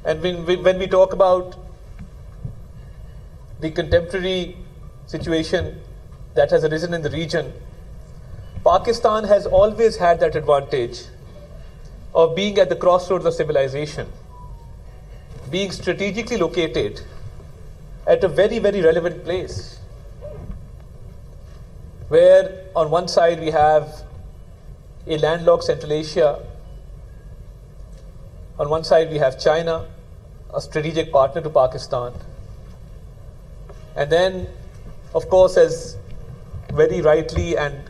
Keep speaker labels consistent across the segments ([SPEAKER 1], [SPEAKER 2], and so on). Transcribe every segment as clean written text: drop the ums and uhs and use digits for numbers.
[SPEAKER 1] And when we talk about the contemporary situation that has arisen in the region, Pakistan has always had that advantage of being at the crossroads of civilization, being strategically located at a very, very relevant place, where on one side we have a landlocked Central Asia, on one side we have China, a strategic partner to Pakistan, and then, of course, as very rightly and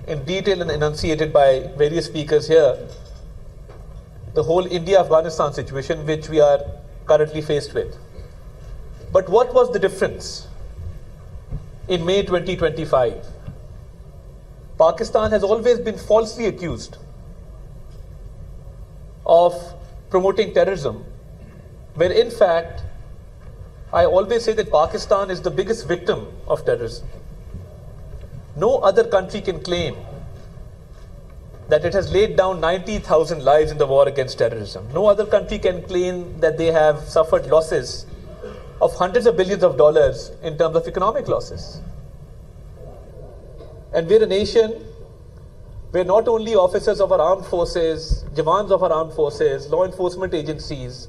[SPEAKER 1] in detail and enunciated by various speakers here, the whole India-Afghanistan situation which we are currently faced with. But what was the difference in May 2025? Pakistan has always been falsely accused of promoting terrorism, where in fact, I always say that Pakistan is the biggest victim of terrorism. No other country can claim that it has laid down 90,000 lives in the war against terrorism. No other country can claim that they have suffered losses of hundreds of billions of dollars in terms of economic losses. And we're a nation where not only officers of our armed forces, Jawans of our armed forces, law enforcement agencies,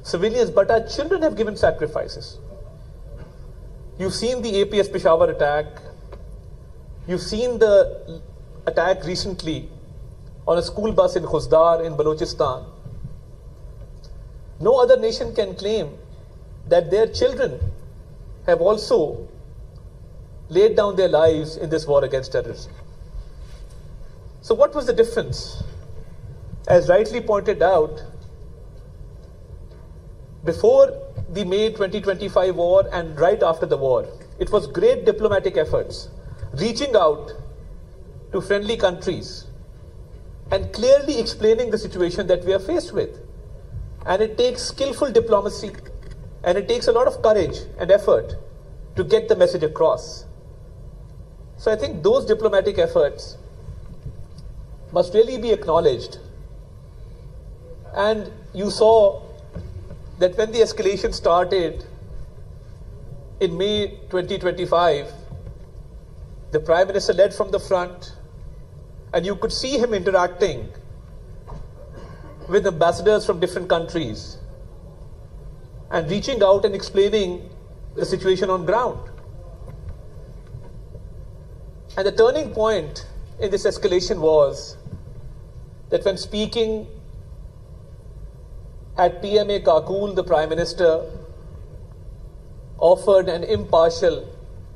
[SPEAKER 1] civilians, but our children have given sacrifices. You've seen the APS Peshawar attack. You've seen the attack recently on a school bus in Khuzdar in Balochistan. No other nation can claim that their children have also laid down their lives in this war against terrorism. So what was the difference? As rightly pointed out, before the May 2025 war and right after the war, it was great diplomatic efforts, reaching out to friendly countries and clearly explaining the situation that we are faced with. And it takes skillful diplomacy, and it takes a lot of courage and effort to get the message across. So I think those diplomatic efforts must really be acknowledged. And you saw that when the escalation started in May 2025, the Prime Minister led from the front, and you could see him interacting with ambassadors from different countries and reaching out and explaining the situation on ground. And the turning point in this escalation was that when speaking at PMA Kakul, the Prime Minister offered an impartial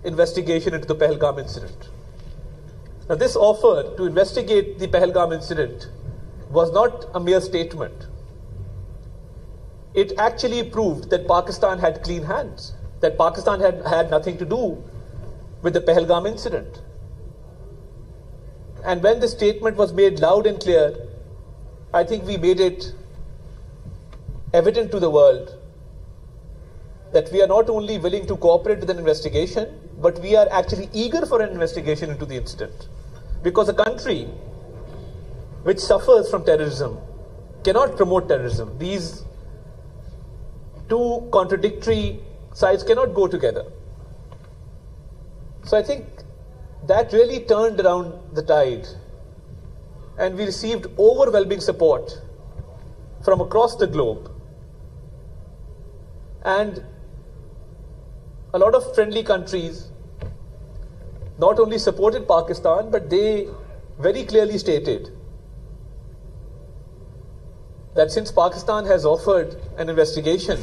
[SPEAKER 1] investigation into the Pahalgam incident. Now, this offer to investigate the Pahalgam incident was not a mere statement. It actually proved that Pakistan had clean hands, that Pakistan had nothing to do with the Pahalgam incident. And when the statement was made loud and clear, I think we made it evident to the world that we are not only willing to cooperate with an investigation, but we are actually eager for an investigation into the incident. Because a country which suffers from terrorism cannot promote terrorism. These two contradictory sides cannot go together. So I think that really turned around the tide, and we received overwhelming support from across the globe. And a lot of friendly countries not only supported Pakistan, but they very clearly stated that since Pakistan has offered an investigation,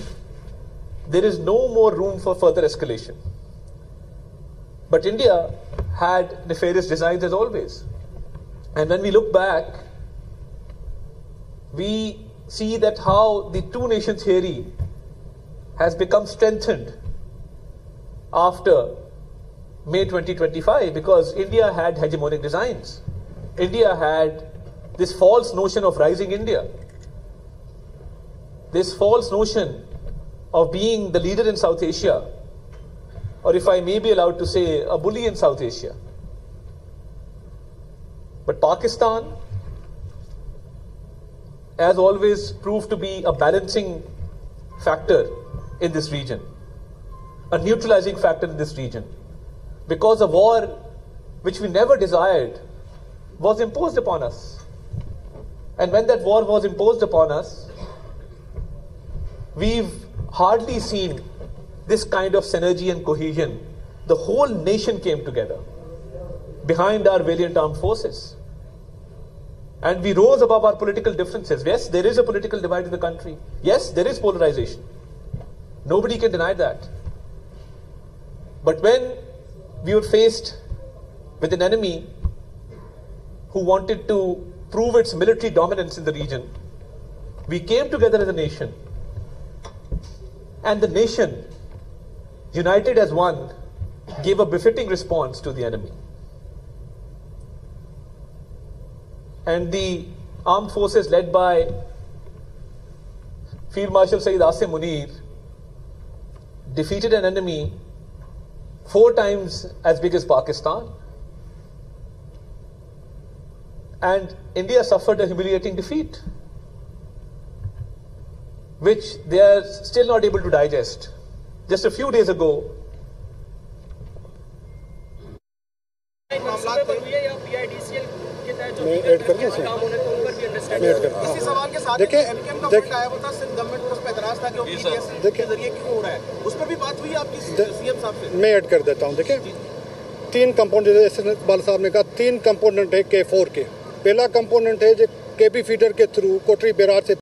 [SPEAKER 1] there is no more room for further escalation. But India had nefarious designs as always. And when we look back, we see that how the two nations theory has become strengthened after May 2025, because India had hegemonic designs. India had this false notion of rising India, this false notion of being the leader in South Asia, or if I may be allowed to say, a bully in South Asia. But Pakistan as always, proved to be a balancing factor in this region, a neutralizing factor in this region, because a war which we never desired was imposed upon us. And when that war was imposed upon us, we've hardly seen this kind of synergy and cohesion. The whole nation came together behind our valiant armed forces. And we rose above our political differences. Yes, there is a political divide in the country. Yes, there is polarization. Nobody can deny that. But when we were faced with an enemy who wanted to prove its military dominance in the region, we came together as a nation. And the nation, united as one, gave a befitting response to the enemy. And the armed forces led by Field Marshal Sayyid Asim Munir defeated an enemy 4 times as big as Pakistan. And India suffered a humiliating defeat, which they are still not able to digest. Just a few days ago,
[SPEAKER 2] मैं add कर देता हूँ। देखिए 3 component, जैसे इकबाल साहब ने कहा 3 component है K4 के। पहला कंपोनेंट है जो केबी फीडर के थ्रू कोटरी बैराज से